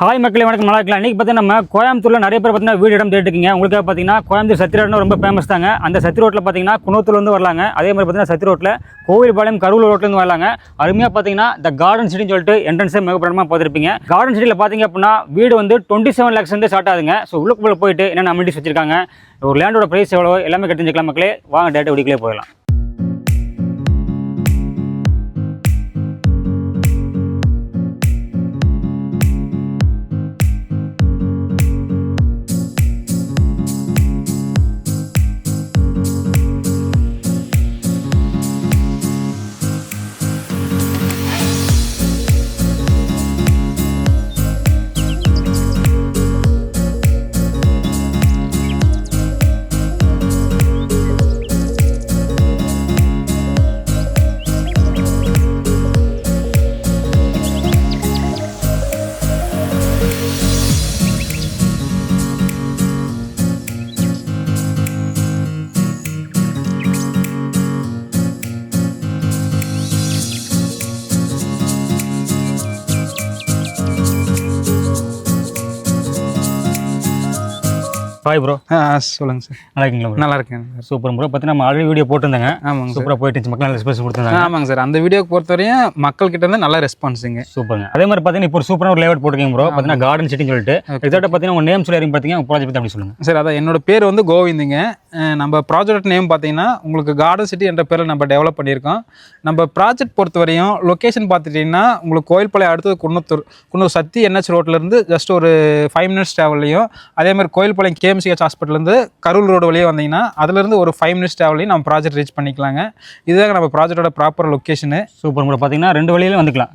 Hi மக்களே வணக்கம், நல்லா இருக்கலாம். இன்றைக்கி பார்த்தீங்கன்னா நம்ம கோயம்புத்தூரில் நிறைய பேர் பார்த்தீங்கன்னா வீடு இடம் தேடிருக்கீங்க. உங்களுக்காக பார்த்தீங்கன்னா கோயம்புத்தூர் சத்தி ரோட்னு ரொம்ப ஃபேமஸ் தாங்க. அந்த சத்தி ரோட்டில் பார்த்தீங்கன்னா குணத்தூர்லேருந்து வரலாங்க. அதே மாதிரி பார்த்தீங்கன்னா சத்தி ரோட்டில் கோவில்பாளையம் கரூர் ரோட்லேருந்து வரலாங்க. அருமையாக பார்த்தீங்கன்னா இந்த கார்டன் சிட்டின்னு சொல்லிட்டு என்ட்ரன்ஸே மிகப்படமாக பார்த்துருப்பீங்க. கார்டன் சிட்டியில் பார்த்தீங்க அப்படின்னா வீடு வந்து 27 lakhs ஸ்டார்ட் ஆகுதுங்க. ஸோ உள்ளுக்குள்ளே போயிட்டு என்னென்ன அமினிட்டிஸ் வச்சிருக்காங்க, ஒரு லேண்டோட ப்ரைஸ் எவ்வளோ எல்லாமே கட்டிஞ்சிக்கலாம் மக்களே. வாங்க டேட்டா வீடியோக்குள்ளே போயிடலாம். Hi bro. சொல்லுங்கள் சார். நல்லா இருக்கீங்களா ப்ரோ? நல்லா இருக்கேன். Super bro. பார்த்தீங்கன்னா நம்ம ஆல்ரெடி வீடியோ போட்டிருந்தாங்க. ஆமாங்க, சூப்பராக போயிட்டு இருந்துச்சு. மக்கள் நல்ல ரெஸ்பான்ஸ் கொடுத்துருந்தாங்க. ஆமாங்க சார். அந்த வீடியோக்கு பொறுத்தவரையும் மக்கள்கிட்ட இருந்து நல்ல ரெஸ்பான்ஸுங்க. சூப்பருங்க. அதே மாதிரி பார்த்தீங்கன்னா இப்போ ஒரு சூப்பரான ஒரு லேஅவுட் போட்டுருக்கீங்க ப்ரோ. பார்த்தீங்கன்னா கார்டன் சிட்டின்னு சொல்லிட்டு எக்ஸாக்டாக பார்த்தீங்கன்னா உங்கள் நேம் சொல்லி பார்த்தீங்கன்னா உங்கள் ப்ராஜெக்ட் பற்றி அப்படி சொல்லுங்கள் சார். அதான் என்னோட பேர் வந்து கோவிந்துங்க. நம்ம ப்ராஜெக்ட் நேம் பார்த்தீங்கன்னா உங்களுக்கு கார்டன் சிட்டி என்ற பேரில் நம்ம டெவலப் பண்ணியிருக்கோம். நம்ம ப்ராஜெக்ட் பொறுத்தவரையும் லொக்கேஷன் பார்த்துட்டிங்கன்னா உங்களுக்கு கோயில்பாளையம் அடுத்தது குன்னூர் சத்தி என்ஹெச் ரோட்லேருந்து ஜஸ்ட் ஒரு 5 minutes ட்ராவல்லையும், அதேமாதிரி கோயில்பாளையம் கேஎம்சிஹெச் ஹாஸ்பிட்டலேருந்து கரூர் ரோடு வழியே வந்தீங்கன்னா அதுலேருந்து ஒரு 5 minutes ட்ராவல்லையும் நம்ம ப்ராஜெக்ட் ரீச் பண்ணிக்கலாங்க. இதுதான் நம்ம ப்ராஜெக்டோட ப்ராப்பர் லொக்கேஷனு. Super bro. பார்த்தீங்கன்னா 2 வழியிலும் வந்துக்கலாம்.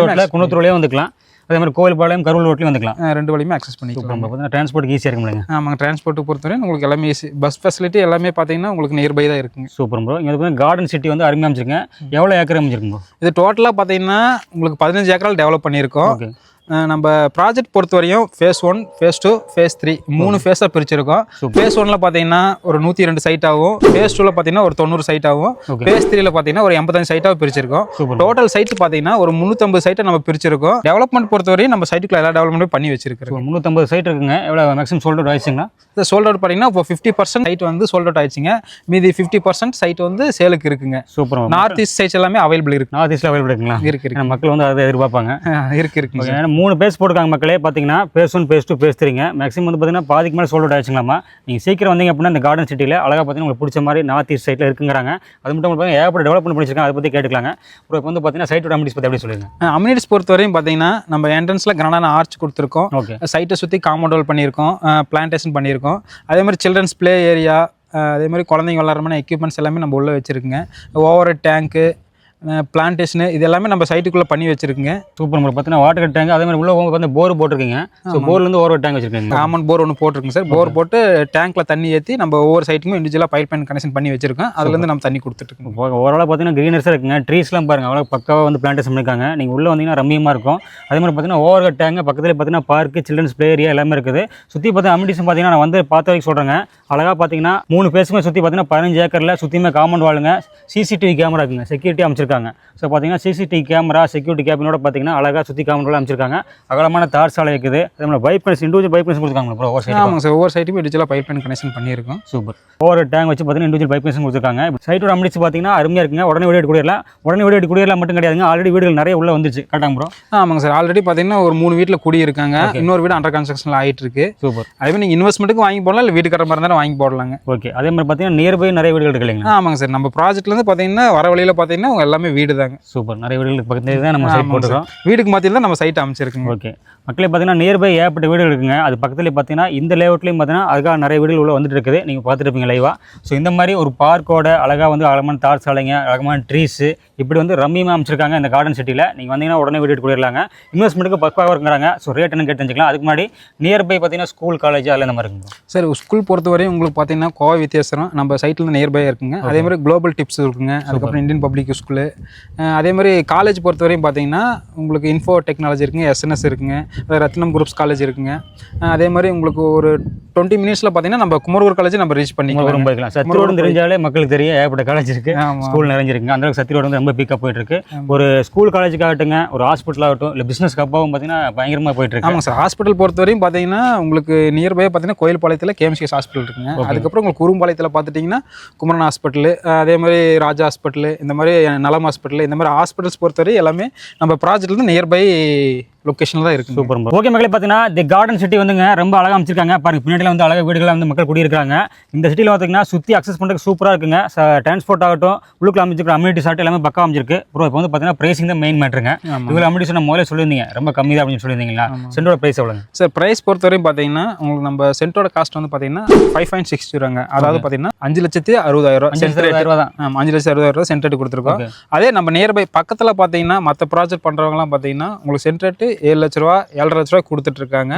ரோட்டில் குன்னூர் வழியாக வந்துக்கலாம், அதே மாதிரி கோவில்பாளையம் கரூர் ரோட்லையும் வந்துக்கலாம். 2 வழியுமே அக்சஸ் பண்ணிக்கலாம். பார்த்தீங்கன்னா டிரான்ஸ்போர்ட் ஈஸியாக இருக்குங்களா? ஆமாங்க. டிரான்ஸ்போர்ட்டு பொறுத்தவரை உங்களுக்கு எல்லாமே ஈஸி. பஸ் ஃபெசிலிட்டி எல்லாமே பார்த்தீங்கன்னா உங்களுக்கு நியர்பை தான் இருக்குங்க. Super bro. இங்கே வந்து கார்டன் சிட்டி வந்து அருமையாக அமைச்சிருங்க. எவ்வளோ ஏக்கர் அமைச்சிருக்கோம்? இது டோட்டலாக பார்த்தீங்கன்னா உங்களுக்கு 15 ஏக்கரால் டெவலப் பண்ணியிருக்கோம். ஓகே. நம்ம ப்ராஜெக்ட் பொறுத்தவரையும் ஃபேஸ் 1, ஃபேஸ் 2, ஃபேஸ் 3 3 ஃபேஸாக பிரிச்சிருக்கோம். ஃபேஸ் 1ல பார்த்தீங்கன்னா ஒரு 102 சைட் ஆகும். ஃபேஸ் 2ல பார்த்தீங்கன்னா ஒரு 90 சைட் ஆகும். ஃபேஸ் 3ல பார்த்தீங்கன்னா ஒரு 85 சைட்டாக பிரிச்சிருக்கோம். டோட்டல் சைட் பார்த்தீங்கன்னா ஒரு 350 சைட்டை நம்ம பிரிச்சிருக்கோம். டெவலப்மெண்ட் பொறுத்தவரையும் நம்ம சைட்டுக்குள்ள எல்லா டெவலப்மெண்ட்டும் பண்ணி வச்சிருக்கோம். 350 சைட் இருக்குங்க. எவ்வளோ மேக்ஸிமம் சோல்ட் அவுட் ஆயிடுச்சுங்களா? இந்த சோல்ட் அவுட் பார்த்தீங்கன்னா இப்போ 50% சைட் வந்து சோல்ட் அவுட் ஆயிடுச்சுங்க. மீதி 50% சைட் வந்து சேலுக்கு இருக்குங்க. சூப்பர். நார்த் ஈஸ்ட் சைட்ஸ் எல்லாமே அவைலபிள் இருக்கு. நார்த் ஈஸ்ட்ல அவைலபிள் இருக்குங்களா? இருக்கு. மக்கள் வந்து அதை எதிர்பார்ப்பாங்க. இருக்குங்க. 3 பேஸ் போட்டுருக்காங்க மக்களே. பார்த்தீங்கன்னா பேஸ் 1, பேஸ் 2, பேஸ் 3ங்க. மேக்ஸிமம் வந்து பார்த்தீங்கன்னா பாதிக்கு மேலே சோல்ட் அவுட் ஆயிடுச்சுங்களாமா. நீங்கள் சீக்கிரம் வந்தீங்க அப்படின்னா இந்த கார்டன் சிட்டியில் அழகாக பார்த்தீங்கன்னா உங்களுக்கு பிடிச்ச மாதிரி நார்த் ஈஸ்ட் சைட்டில் இருக்குங்கிறாங்க. அது மட்டும் பார்த்தீங்கன்னா ஏகப்பட்ட டெவலப்மெண்ட் பண்ணிச்சிருக்காங்க. அதை பற்றி கேட்டுக்கலாங்க. இப்போ வந்து பார்த்தீங்கன்னா சைட்டோட அமினிட்டிஸ் பற்றி எப்படி சொல்லுங்க? அமினிட்டிஸ் பொறுத்தவரையும் பார்த்தீங்கன்னா நம்ம என்ட்ரன்ஸில் கிராண்டான ஆர்ச் கொடுத்துருக்கோம். ஓகே. சைட்டை சுற்றி காம்பவுண்ட் வால் பண்ணியிருக்கோம், பிளான்டேஷன் பண்ணியிருக்கோம். அதே மாதிரி சில்ட்ரன்ஸ் ப்ளே ஏரியா, அதே மாதிரி குழந்தைங்க விளாட்றமான எக்யூப்மெண்ட்ஸ் எல்லாமே நம்ம உள்ளே வச்சுருக்குங்க. ஓவர் டேங்க்கு, பிளான்டேஷனு இது எல்லாமே நம்ம சைட்டுக்குள்ளே பண்ணி வச்சிருக்குங்க. சூப்பர். நம்ம பார்த்தீங்கன்னா வாட்டர் டேங்க், அதே மாதிரி உள்ள வந்து போர் போட்டிருக்கீங்க. ஸோ போர்லேருந்து ஓவர் டேங்க் வச்சிருக்கீங்க. காமன் போர் ஒன்று போட்டிருக்குங்க சார். போர் போட்டு டேங்க்கில் தண்ணி ஏற்றி நம்ம ஒவ்வொரு சைட்டுக்கும் இண்டிவிஜுவலாக பைப் லைன் கனெக்ஷன் பண்ணி வச்சிருக்கோம். அதுலேருந்து நம்ம தண்ணி கொடுத்துட்ருக்கோம். ஓவராலாக பார்த்தீங்கன்னா க்ரீனர்ஸாக இருக்குங்க. ட்ரீஸ்லாம் பாருங்கள் அவ்வளோ பக்காவாக வந்து பிளான்டேஷன் பண்ணியிருக்காங்க. நீங்கள் உள்ளே வந்தீங்கன்னா ரம்மியமாக இருக்கும். அதே மாதிரி பார்த்தீங்கன்னா ஓவர் டேங்க் பக்கத்தில் பார்த்தீங்கன்னா பார்க்கு, சில்ட்ரன்ஸ் ப்ளே ஏரியா எல்லாமே இருக்குது. சுற்றி பார்த்தீங்கன்னா அமினிட்டிஸ் பார்த்தீங்கன்னா நான் வந்து பார்த்த வரைக்கும் சொல்கிறேங்க. அழகாக பார்த்தீங்கன்னா 3 பேஸுமே சுற்றி பார்த்தீங்கன்னா 15 ஏக்கரில் சுற்றியுமே காம்பவுண்ட் வாளுங்க. சிசிடிவி கேமரா இருக்குங்க, செக்யூரிட்டி அமைச்சிருக்காங்க. ஸோ பார்த்தீங்கன்னா சிசிடிவி கேமரா, செக்யூரிட்டி கேபினோட பார்த்தீங்கன்னா அழகாக சுற்றி காம்பவுண்ட் அமைச்சிருக்காங்க. அகலமான தார் சாலை இருக்குது. அதே மாதிரி pipe connection, individual pipe connection கொடுத்துருக்காங்க ப்ரோ. ஆமாங்க சார். ஒவ்வொரு சைட்டுமே இண்டிவிஜுவலாக பைப் லைன் கனெக்ஷன் பண்ணியிருக்கோம். சூப்பர். ஓவர் டேங்க் வச்சு பார்த்தீங்கன்னா இண்டிவிஜுவல் பைப் கனெக்ஷன் கொடுத்துருக்காங்க. சைட்டோட அமினிட்டிஸ் பார்த்தீங்கன்னா அருமையாக இருக்குங்க. உடனே வீடு குடியேறலாம். உடனே வீடு குடியேறலாம் மட்டும் கிடையாதுங்க. ஆல்ரெடி வீடுகள் நிறைய உள்ள வந்துச்சு. கரெக்டாங்க ப்ரோ? ஆமாங்க சார். ஆல்ரெடி பார்த்தீங்கன்னா ஒரு 3 வீட்டில் குடியிருக்காங்க. இன்னொரு வீடு அண்டர் கன்ஸ்ட்ரக்ஷனில் ஆகிட்டு இருக்கு. சூப்பர். அதே மாதிரி நீங்கள் இன்வெஸ்ட்மெண்ட்டுக்கு வாங்கி போடலாம், இல்லை வீடு கட்டுற மாதிரி இருந்தாலும் வாங்கி போடலாங்க. ஓகே. அதே மாதிரி பார்த்தீங்கன்னா நியர்பை நிறைய வீடுகள் இருக்கு இல்லைங்களா? ஆமாங்க சார். நம்ம ப்ராஜெக்ட்லேருந்து பார்த்தீங்கன்னா வர வழியில் பார்த்தீங்கன்னா எல்லாமே வீடு தாங்க. சூப்பர். நிறைய வீடுகளுக்கு பக்கத்துல தான் நம்ம சைட் போட்டுருக்கோம். வீடுக்கு மத்தியில் தான் நம்ம சைட் அமைச்சிருக்கோங்க. ஓகே. மக்களே பார்த்தீங்கன்னா நியர்பை ஏகப்பட்ட வீடுகள் இருக்குங்க. அது பக்கத்துலேயே பார்த்தீங்கன்னா இந்த லேஅவுட்லேயும் பார்த்தீங்கன்னா அதுக்காக நிறைய வீடுகள் உள்ள வந்துட்டு இருக்குது. நீங்கள் பார்த்துட்டு இருப்பீங்க லைவாக. ஸோ இந்த மாதிரி ஒரு பார்க்கோட அழகாக வந்து அழகான தார் சாலைங்க, அழகான ட்ரீஸு இப்படி வந்து ரம்மியமாக அமைச்சிருக்காங்க இந்த கார்டன் சிட்டியில். நீங்கள் வந்தீங்கன்னா உடனே வீடு போயிடலாங்க. இன்வெஸ்ட்மெண்ட்டுக்கு பக்காவாக இருக்குறாங்க. ஸோ ரேட் என்ன கேட்டு தெரிஞ்சுக்கலாம். அதுக்கு முன்னாடி நியர்பை பார்த்தீங்கன்னா ஸ்கூல், காலேஜ் அதில் இந்த மாதிரி இருக்குங்க சார். ஸ்கூல் பொறுத்தவரையும் உங்களுக்கு பார்த்தீங்கன்னா கோவை வித்தியாசம் நம்ம சைட்டில் நியர்பை இருக்குங்க. அதே மாதிரி குளோபல் டிப்ஸ் இருக்குங்க. அதுக்கப்புறம் இந்தியன் பப்ளிக் ஸ்கூலு, அதே மாதிரி காலேஜ் பொறுத்தவரையும் பார்த்தீங்கன்னா உங்களுக்கு இன்ஃபோ டெக்னாலஜி இருக்குங்க, எஸ்என்எஸ் இருக்குங்க, ரத்னம் குரூப்ஸ் காலேஜ் இருக்குங்க. அதே மாதிரி உங்களுக்கு ஒரு 20 மினிட்ஸில் பார்த்தீங்கன்னா நம்ம குமரூர் காலேஜ் நம்ம ரீச் பண்ணிக்கலாம். போய்க்கலாம். சத்தி ரோடு தெரிஞ்சாலே மக்களுக்கு தெரியும் ஏகப்பட்ட காலேஜ் இருக்குது, ஸ்கூல் நிறைஞ்சிருக்குங்க. அந்த அளவுக்கு சத்தி ரோடு வந்து ரொம்ப பிக்கப் போயிட்டு இருக்கு. ஒரு ஸ்கூல் காலேஜுக்காகட்டுங்க, ஒரு ஹாஸ்பிட்டல் ஆகட்டும், இல்லை பிஸ்னஸ் கப்பாகவும் பார்த்தீங்கன்னா பயங்கரமாக போயிட்டு இருக்கு. ஆமாங்க சார். ஹாஸ்பிட்டல் பொறுத்தவரையும் பார்த்தீங்கன்னா உங்களுக்கு நியர்பை பார்த்தீங்கன்னா கோயில்பாளையத்தில் கேஎம்சிஎஸ் ஹாஸ்பிட்டல் இருக்குங்க. அதுக்கப்புறம் உங்களுக்கு குறும்பாளையத்தில் பார்த்துட்டிங்கன்னா குமரன் ஹாஸ்பிட்டல், அதே மாதிரி ராஜா ஹாஸ்பிட்டல், இந்த மாதிரி நலம் ஹாஸ்பிட்டல், இந்த மாதிரி ஹாஸ்பிட்டல்ஸ் பொறுத்தவரை எல்லாமே நம்ம ப்ராஜெக்ட்லேருந்து நியர்பை லொக்கேஷனில் தான் இருக்குது. சூப்பர். ஓகே மக்களே, பார்த்தீங்கன்னா தி கார்டன் சிட்டி வந்துங்க ரொம்ப அழகாக அமைச்சிருக்காங்க. பாருங்க, பின்னாடியில் வந்து அழகாக வீடுகளாக வந்து மக்கள் குடியிருக்காங்க. இந்த சிட்டியில் பார்த்தீங்கன்னா சுற்றி அக்சஸ் பண்ணுறதுக்கு சூப்பராக இருக்குங்க. டிரான்ஸ்போர்ட் ஆகட்டும், உள்ளுக்குள்ள அமைச்சிருக்கிற அம்யூனிட்டிஸ் ஆகட்டும் எல்லாமே பக்கம் அமைச்சிருக்கு. ப்ரோ இப்போ வந்து பார்த்தீங்கன்னா ப்ரைஸிங் தான் மெயின் மேட்ருங்க. இவ்வளோ அம்யூனிட்டிஸ் நம்ம முதல்ல சொல்லியிருந்தீங்க ரொம்ப கம்மி தான் அப்படின்னு சொல்லியிருந்தீங்களா? சென்டோட ப்ரைஸ் எவ்வளோங்க சார்? ப்ரைஸ் பொறுத்தவரையும் பார்த்தீங்கன்னா உங்களுக்கு நம்ம சென்டோட காஸ்ட் வந்து பார்த்தீங்கன்னா 5.60 அதாவது பார்த்தீங்கன்னா 5,60,000 தான். 5,60,000 சென்ட் ரேட் கொடுத்துருக்கோம். அதே நம்ம நியர்பை பக்கத்தில் பார்த்தீங்கன்னா மற்ற ப்ராஜெக்ட் பண்ணுறவங்களாம் பார்த்தீங்கன்னா உங்களுக்கு சென்ட் ரேட்டு 7 லட்ச ரூபா 7.5 லட்ச ரூபா கொடுத்துட்டு இருக்காங்க.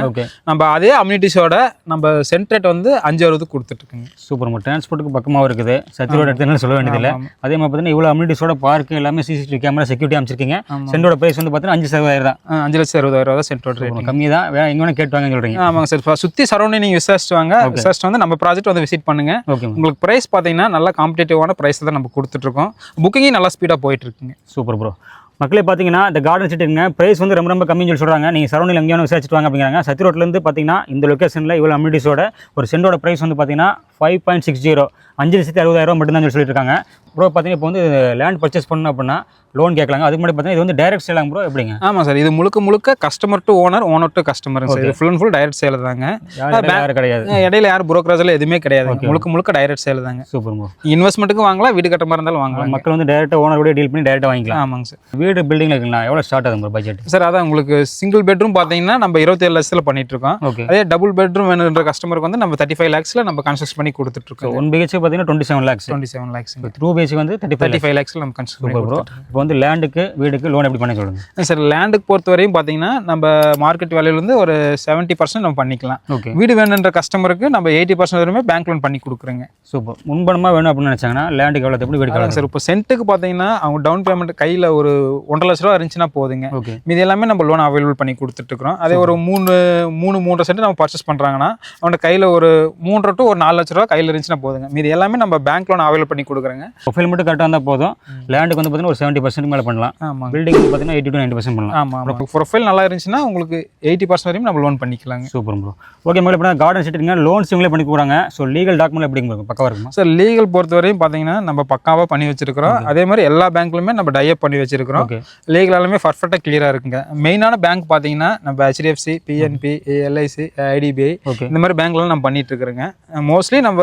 நம்ம அதே அம்யூனிட்டிஸோட நம்ம சென்ட் ரேட் வந்து 5.60 கொடுத்துட்டு இருக்காங்க. சூப்பர். டிரான்ஸ்போர்ட்டுக்கு பக்கமாக இருக்குது. சத்தி ரோடு எடுத்து சொல்ல வேண்டியதில்லை. அதே மாதிரி பார்த்தீங்கன்னா இவ்வளோ அம்யூனிட்டிஸோட பார்க் எல்லாமே சிசிடிவி கேமரா செக்யூரிட்டி அமைச்சிருக்கீங்க. சென்டோட ப்ரைஸ் வந்து பார்த்தீங்கன்னா 5,60,000 தான். 5,60,000 தான் சென்டோட ரேட். கம்மி தான். வேற எங்கே வேணா கேட்டுவாங்க சொல்றீங்க? ஆமாங்க சார். சுற்றி சரௌண்டிங் நீங்கள் விசாரிச்சுட்டு வாங்க. விசாரிச்சுட்டு வந்து நம்ம ப்ராஜெக்ட் வந்து விசிட் பண்ணுங்க. உங்களுக்கு ப்ரைஸ் பார்த்தீங்கன்னா நல்லா காம்படேட்டிவான ப்ரைஸ் தான் நம்ம கொடுத்துட்ருக்கோம். புக்கிங் நல்லா ஸ்பீடாக போயிட்டு இருக்குங்க. Super bro. மக்களே பார்த்தீங்கன்னா இந்த கார்டன் சிட்டிங்க ப்ரைஸ் வந்து ரொம்ப கம்மின்னு சொல்லி சொல்கிறாங்க. நீங்கள் சரௌண்டிங் எங்கேயும் விசாரிச்சுட்டு வாங்க அப்படிங்கிறாங்க. சத்தி ரோட்லேருந்து பார்த்தீங்கன்னா இந்த லொக்கேஷனில் இவ்வளோ அம்யூனிட்டிஸோட ஒரு சென்டோட ப்ரைஸ் வந்து பார்த்தீங்கன்னா 5.60 5,60,000 மட்டும்தான் சொல்லி சொல்லிட்டு இருக்காங்க. ப்ரோ பார்த்தீங்கன்னா இப்போ வந்து லேண்ட் பர்ச்சேஸ் பண்ணணும் அப்படின்னா லோன் கேட்கலாங்க. அதுக்கு முன்னாடி பார்த்தீங்கன்னா இது வந்து டைரக்ட் சேலாங்க ப்ரோ, எப்படிங்க? ஆமாம் சார். இது முழுக்க customer to owner, owner to customer sir. இது full and full direct sale தாங்க. யாரும் கிடையாது, இடையில யாரும் புரோக்கரேஜ்ல எதுவுமே கிடையாது. முழுக்க டைரக்ட் சேல் தாங்க. Super bro. இன்வெஸ்ட்மெண்ட்டுக்கு வாங்கலாம், வீடு கட்டுற மாதிரி இருந்தாலும் வாங்கலாம். மக்கள் வந்து டேரெக்டாக ஓனரோட டீல் பண்ணி டேரெக்டாக வாங்கிக்கலாம். ஆமாங்க சார். வீடு பில்டிங்கில் இருக்குங்களா? எவ்வளோ ஸ்டார்ட் ஆகுது ப்ரோ பட்ஜெட்? சார் அதான் உங்களுக்கு சிங்கிள் பெட்ரூம் பார்த்தீங்கன்னா நம்ம 27 லட்சத்தில் பண்ணிட்டு இருக்கோம். அதே டபுள் பெட்ரூம் வேணுன்ற கஸ்டமருக்கு வந்து நம்ம 35 lakhsல நம்ம கன்ஸ்ட்ரக்ட் பண்ணி கொடுத்துட்டு இருக்கோம். 1 BHK பார்த்தீங்கன்னா 27 lakhs. 27 lakhs. 2 BHK வந்து 35 lakhsல நம்ம கன்ஸ்ட்ரக்ட் பண்ணி கொடுத்துட்டு இருக்கோம். இப்போ வந்து லேண்டுக்கு வீடுக்கு லோன் எப்படி பண்ண சொல்லுங்க சார்? லேண்டுக்கு பொறுத்தவரையும் பார்த்தீங்கன்னா நம்ம மார்க்கெட் வேல்யூலேருந்து ஒரு 70% நம்ம பண்ணிக்கலாம். வீடு வேணுன்ற கஸ்டமருக்கு நம்ம 80% வரையுமே பேங்க் லோன் பண்ணி கொடுக்குறோங்க. சூப்பர். முன்பணமாக வேணும் அப்படின்னு நினச்சாங்கன்னா லேண்டுக்கு எவ்வளோ எப்படி வீடு கட்டலாம் சார்? இப்போ சென்ட்டுக்கு பார்த்தீங்கன்னா அவங்க டவுன் பேமெண்ட் கையில் ஒரு 1.5 லட்ச ரூபா இருந்துச்சுன்னா போதுங்க. மீது எல்லாமே நம்ம லோன் அவைலபிள் பண்ணி கொடுத்துட்ருக்கோம். அதே ஒரு 3 சென்ட் நம்ம பர்ச்சேஸ் பண்ணுறாங்கன்னா அவனோட கையில் ஒரு 3 to 4 லட்ச ரூபா கையில் இருந்துச்சுன்னா போதுங்க. மீது எல்லாமே நம்ம பேங்க் லோன் அவைலபிள் பண்ணி கொடுக்குறோங்க. ப்ரொஃபைல் மட்டும் கரெக்டாக இருந்தால் போதும். லேண்டுக்கு வந்து பார்த்தீங்கன்னா ஒரு 70% மேலே பண்ணலாம். ஆமாம். பில்டிங் பார்த்தீங்கன்னா 80 to 90% பண்ணலாம். ஆமாம். ப்ரொஃபைல் நல்லா இருந்துச்சுன்னா உங்களுக்கு 80% வரையும் நம்ம லோன் பண்ணிக்கலாங்க. Super bro. ஓகே மேலே இப்போ கார்டன் சிட்டிங்க லோன்ஸ் இவங்களே பண்ணி கொடுக்குறாங்க. ஸோ லீகல் டாக்குமெண்ட் எப்படி பக்கவாக இருக்குமா சார்? லீகல் பொறுத்தவரையும் பார்த்தீங்கன்னா நம்ம பக்காவாக பண்ணி வச்சிருக்கிறோம். அதே மாதிரி எல்லா பேங்க்லையுமே நம்ம டைப் பண்ணி வச்சிருக்கிறோம். லீகல் எல்லாமே பர்ஃபெக்டாக கிளியராக இருக்குங்க. மெயினான பேங்க் பார்த்தீங்கன்னா நம்ம HDFC, PNB, LIC, IDBI இந்த மாதிரி பேங்க்லாம் நம்ம பண்ணிட்டு இருக்கிறோங்க. மோஸ்ட்லி நம்ம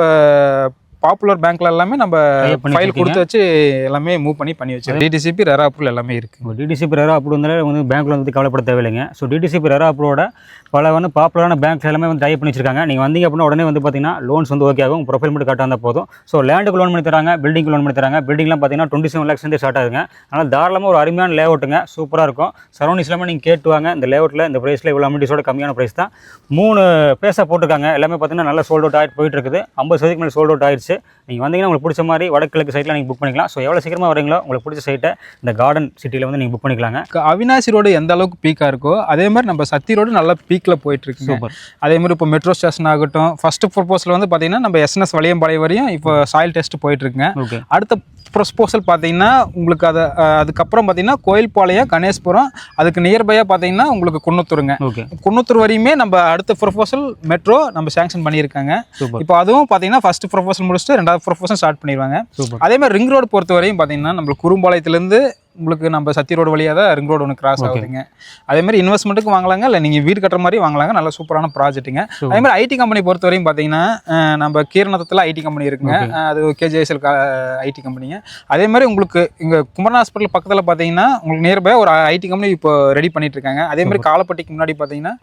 பாப்புலர் பேங்க்ல எல்லாமே நம்ம ஃபைல் கொடுத்து வச்சு எல்லாமே மூவ் பண்ணி வச்சு DTCP ரெரா அப்ரூவல் எல்லாமே இருக்கு. DTCP ரெரா அப்ரூவல் வந்து பேங்க்ல வந்து கவலைப்பட தேவையில்லைங்க. ஸோ DTCP ரெரா அப்ரூவோட பல வந்து பாப்புலரான பேங்க்ஸ் எல்லாமே வந்து டைப் பண்ணி வச்சிருக்காங்க. நீங்கள் வந்தீங்க அப்படின்னா உடனே வந்து பார்த்தீங்கன்னா லோன்ஸ் வந்து ஓகே ஆகும். ப்ரொஃபைல் மட்டும் கரெக்டாக இருந்தால் போதும். ஸோ லேண்டுக்கு லோன் பண்ணி தராங்க, பில்டிங் லோன் பண்ணி தராங்க. பில்டிங்லாம் பார்த்தீங்கன்னா 27 lakhs ஸ்டார்ட் ஆகுங்க. அதனால் தாராளமாக ஒரு அருமையான லேஅவுட்டுங்க, சூப்பராக இருக்கும். சரௌண்டிங்ஸ் எல்லாமே நீங்கள் கேட்டுவாங்க. இந்த லேஅவுட்டில் இந்த ப்ரைஸில் இவ்வளோ அமௌண்ட்ஸோட கம்மியான ப்ரைஸ் தான். 3 பேஸாக போட்டிருக்காங்க. எல்லாமே பார்த்தீங்கன்னா நல்லா சோல்ட் அவுட் ஆகிட்டு போயிட்டு இருக்குது. 50% மேலே சோல்ட் அவுட் ஆயிடுச்சு. நீங்கள் வந்தீங்கன்னா உங்களுக்கு பிடிச்ச மாதிரி வடகிழக்கு சைட்டில் நீங்கள் புக் பண்ணிக்கலாம். ஸோ எவ்வளோ சீக்கிரமாக வரீங்களோ உங்களுக்கு பிடிச்ச சைட்டை இந்த கார்டன் சிட்டியில் வந்து நீங்கள் புக் பண்ணிக்கலாங்க. அவினாசி ரோடு எந்த அளவுக்கு பீக்காக இருக்கோ அதே மாதிரி நம்ம சத்தி ரோடு நல்லா பீக்கில் போயிட்டு இருக்கு. சூப்பர். அதே மாதிரி இப்போ மெட்ரோ ஸ்டேஷன் ஆகட்டும், ஃபர்ஸ்ட் ப்ரொபோசல் வந்து பார்த்தீங்கன்னா நம்ம SNS வளையம்பாளையம் வரையும் இப்போ சாயில் டெஸ்ட் போயிட்டு இருக்குங்க. அடுத்த ப்ரொபோசல் பார்த்தீங்கன்னா உங்களுக்கு அதுக்கப்புறம் பார்த்தீங்கன்னா கோயில்பாளையம், கணேஷ்புரம், அதுக்கு நியர்பையாக பார்த்தீங்கன்னா உங்களுக்கு குன்னத்தூருங்க. குன்னத்தூர் வரையுமே நம்ம அடுத்த ப்ரொபோசல் மெட்ரோ நம்ம சேங்ஷன் பண்ணியிருக்காங்க. இப்போ அதுவும் பார்த்தீங்கன்னா ஃபர்ஸ்ட் ப்ரொபோசல் முடிச்சுட்டு 2வது ப்ரொபோசல் ஸ்டார்ட் பண்ணிடுவாங்க. அதே மாதிரி ரிங் ரோடு பொறுத்த வரையும் பார்த்தீங்கன்னா நம்மளுக்கு குறும்பாளையத்துலேருந்து உங்களுக்கு நம்ம சத்தி ரோடு வழியாக தான் ரிங் ரோடு ஒன்று கிராஸ் ஆகுதுங்க. அதே மாதிரி இன்வெஸ்ட்மெண்ட்டுக்கு வாங்கலாங்க, இல்லை நீங்கள் வீடு கட்டுற மாதிரி வாங்கலாங்க. நல்ல சூப்பரான ப்ராஜெக்ட்டுங்க. அதே மாதிரி ஐடி கம்பெனி பொறுத்த வரையும் பார்த்தீங்கன்னா நம்ம கீரநத்தத்தில் ஐடி கம்பெனி இருக்குங்க. அது KJSL ஐடி கம்பெனிங்க. அதே மாதிரி உங்களுக்கு இங்கே குமரன் ஹாஸ்பிட்டல் பக்கத்தில் பார்த்தீங்கன்னா உங்களுக்கு நியர்பை ஒரு ஐடி கம்பெனி இப்போ ரெடி பண்ணிட்டு இருக்காங்க. அதே மாதிரி காலப்பட்டிக்கு முன்னாடி பார்த்தீங்கன்னா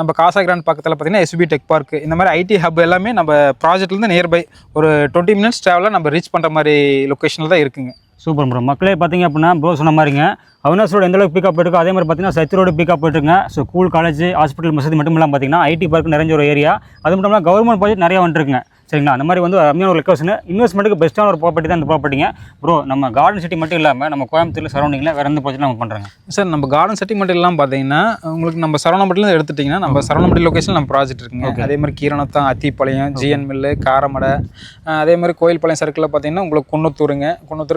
நம்ம காசா கிராண்ட் பக்கத்தில் பார்த்தீங்கன்னா SB டெக் பார்க், இந்த மாதிரி ஐடி ஹப் எல்லாமே நம்ம ப்ராஜெக்ட்லேருந்து நியர்பை ஒரு 20 minutes ட்ராவலில் நம்ம ரீச் பண்ணுற மாதிரி லொக்கேஷனில் தான் இருக்குங்க. Super bro. மக்களே பார்த்தீங்க அப்படின்னா ப்ரோ சொன்ன மாதிரிங்க அவினாசி ரோடு எந்த அளவுக்கு பிக்கப் போயிருக்கு, அதே மாதிரி பார்த்தீங்கன்னா சத்தி ரோடு பிக்கப் போயிட்டுருங்க. ஸோ ஸ்கூல், காலேஜ், ஹாஸ்பிட்டல், மசதி மட்டும் இல்லாமல் பார்த்தீங்கன்னா ஐடி பார்க் நிறைஞ்ச ஒரு ஏரியா. அது மட்டும் இல்லாமல் கவர்மெண்ட் ப்ராஜெக்ட் நிறையா வந்துருக்குங்க. சரிங்களா. அந்த மாதிரி வந்து அருமையான ஒரு லொக்கேஷன், இன்வெஸ்ட்மெண்ட்டுக்கு பெஸ்ட்டான ஒரு ப்ராப்பர்ட்டி தான் இந்த ப்ராப்பர்ட்டிங்க. ப்ரோ நம்ம கார்டன் சிட்டி மட்டும் இல்லாமல் நம்ம கோயம்புத்தூர் சரௌண்டிங்கில் வேறு எந்த ப்ராஜெக்ட் நம்ம பண்ணுறாங்க சார்? நம்ம கார்டன் சிட்டி மட்டும் இல்லாமல் பார்த்தீங்கன்னா உங்களுக்கு நம்ம சரவணம்பட்டியில் எடுத்துட்டிங்கன்னா நம்ம சரவணம்பட்டி லொக்கேஷன் நம்ம ப்ராஜெக்ட் இருக்குங்க. அதே மாதிரி கீரனத்தான், அத்திப்பாளையம், ஜிஎன் மில்லு, காரமடை, அதே மாதிரி கோயில்பாளையம் சர்க்கிளில் பார்த்தீங்கன்னா உங்களுக்கு குன்னத்தூர்,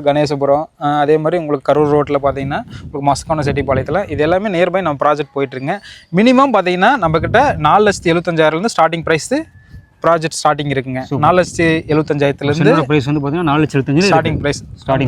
கணேசபுரம், அதே மாதிரி உங்களுக்கு கரூர் ரோட்டில் பார்த்தீங்கன்னா உங்களுக்கு மஸ்கான செட்டிப்பாளையத்தில் இது எல்லாமே நியர்பை நம்ம ப்ராஜெக்ட் போயிட்டுருங்க. மினிமம் பார்த்தீங்கன்னா நம்மக்கிட்ட 4,75,000 ஸ்டார்டிங் ப்ரைஸு ப்ராஜெக்ட் ஸ்டார்டிங் இருக்குங்க. 4,75,000 ப்ரைஸ் வந்து பார்த்தீங்கன்னா 4,75,000 ஸ்டார்டிங் ப்ரைஸ்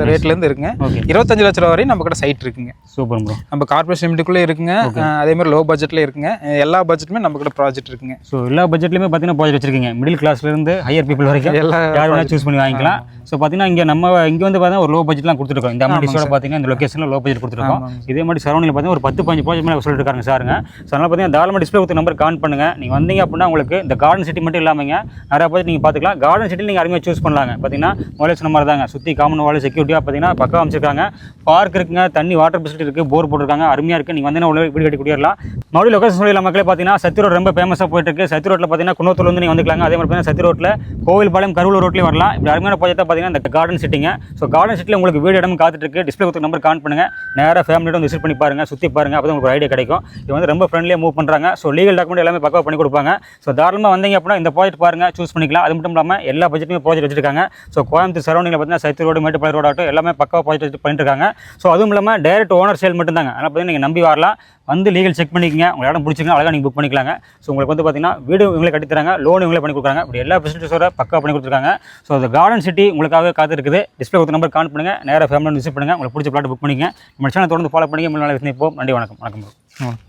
ரேட்லேருந்து இருக்குங்க. 25 லட்ச ரூபா வரையும் நம்ம கிட்ட சைட் இருக்குங்க. Super bro. நம்ம கார்பரேஷன் லிமிட்டுக்குள்ளே இருக்குங்க. அதே மாதிரி லோ பட்ஜெட்டில் இருக்குங்க. எல்லா பட்ஜெட்டுமே நம்ம கிட்ட ப்ராஜெக்ட் இருக்குங்க. ஸோ எல்லா பட்ஜெட்லையுமே பார்த்தீங்கன்னா ப்ராஜெக்ட் வச்சிருக்கீங்க. மிடில் கிளாஸ்லேருந்து ஹையர் பீப்புள் வரைக்கும் யார் வேணால் சூஸ் பண்ணி வாங்கிக்கலாம். ஸோ பார்த்தீங்கன்னா இங்கே வந்து பார்த்தீங்கன்னா ஒரு லோ பட்ஜெட்லாம் கொடுத்துருக்கோம். இந்த அமெனிட்டிஸோட பார்த்தீங்கன்னா இந்த லொக்கேஷனில் லோ பட்ஜெட் கொடுத்துருக்கோம். இதே மாதிரி சரௌண்டிங்கில் பார்த்தீங்கன்னா ஒரு 10-15 ப்ராஜெக்ட் மேலே சொல்லிட்டு இருக்காங்க சாருங்க. ஸோ அதனால் பார்த்தீங்கன்னா தாராளமாக டிஸ்பிளே கொடுத்த நம்பர் கான் பண்ணுங்க. நீங்கள் வந்தீங்க அப்படின்னா உங்களுக்கு இந்த கார்டன் சிட்டி மட்டும் இல்லாமல் நிறைய ப்ராஜெக்ட் நீங்கள் பார்த்துக்கலாம். கார்டன் சிட்டியில் நீங்கள் அருமையாக சூஸ் பண்ணலாங்க. பார்த்தீங்கன்னா முதல்ல சொன்ன மாதிரி தாங்க, சுற்றி காமன் வால் செக்யூரிட்டியாக பார்த்தீங்கன்னா பக்கம் அமைச்சிருக்காங்க. பார்க் இருக்குங்க, தண்ணி வாட்டர் ஃபெசிலிட்டி இருக்குது, போர் போட்டிருக்காங்க, அருமையாக இருக்குது. நீங்கள் வந்து உள்ள வீடு கட்டி குடியேறலாம். மறுபடியும் லொக்கேஷன் சொல்லிடலாம் மக்களே. பார்த்தீங்கன்னா சத்தி ரோடு ரொம்ப ஃபேமஸாக போயிட்டு இருக்கு. சத்தி ரோட்டில் பார்த்தீங்கன்னா குன்னத்தூர் வந்து நீங்கள் வந்துக்கலாங்க. அதே மாதிரி பார்த்தீங்கன்னா சத்தி ரோட்டில் கோவில்பாளையம், கரூர் ரோட்லேயும் வரலாம். இப்படி அருமையான ப்ராஜெக்டாக பார்த்தீங்கன்னா இந்த கார்டன் சிட்டிங்க. ஸோ கார்டன் சிட்டியில் உங்களுக்கு வீடு இடமும் காத்துட்டு இருக்கு. டிஸ்பிளே கொடுத்த நம்பர் கான் பண்ணுங்க. நேராக ஃபேமிலியோட வந்து விசிட் பண்ணி பாருங்க, சுற்றி பாருங்க. அப்போ உங்களுக்கு ஒரு ஐடியா கிடைக்கும். இது வந்து ரொம்ப ஃப்ரெண்ட்லியாக மூவ் பண்ணுறாங்க. ஸோ லீகல் டாக்குமெண்ட் எல்லாமே பக்கவாக பண்ணி கொடுப்பாங்க. ஸோ தாராளமாக வந்தீங்க அப்படின்னா இந்த ப்ராஜெக்ட் பாருங்க, சூஸ் பண்ணிக்கலாம். அது மட்டும் இல்லாமல் எல்லா பட்ஜெட்டுமே ப்ராஜெக்ட் வச்சிருக்காங்க. ஸோ கோயம்புத்தூர் சரௌண்டிங்கில் பார்த்தீங்கன்னா சத்தி ரோடு, மேட்டுப்பாளையம் ரோடு ஆகட்டும் எல்லாமே பக்கவாக ப்ராஜெக்ட் பண்ணிட்டு இருக்காங்க. ஸோ அதுவும் இல்லாமல் டைரக்ட் ஓனர் சேல் மட்டும் தாங்க. அதனால் பார்த்தீங்கன்னா நீங்கள் நம்பி வரலாம். வந்து லீகல் செக் பண்ணிக்கங்க. உங்கள் இடம் பிடிச்சிங்கன்னா அழகாக நீங்கள் புக் பண்ணிக்கலாங்க. ஸோ உங்களுக்கு வந்து பார்த்தீங்கன்னா வீடு இவங்களே கட்டித்தராங்க, லோன் இவங்களே பண்ணி கொடுக்குறாங்க. இப்படி எல்லா ஃபெசிலிட்டிஸோட பக்கா பண்ணி கொடுத்துருக்காங்க. ஸோ அந்த கார்டன் சிட்டி உங்களுக்காக காத்து இருக்குது. டிஸ்பிளே கொடுத்த நம்பர் கான் பண்ணுங்கள். நேராக ஃபேமிலியோட விசிட் பண்ணுங்கள். உங்களுக்கு பிடிச்ச பிளாட் புக் பண்ணிக்கங்க. நம்ம சேனல் தொடர்ந்து ஃபாலோ பண்ணிங்க. நாளை இப்போ நன்றி. வணக்கம்.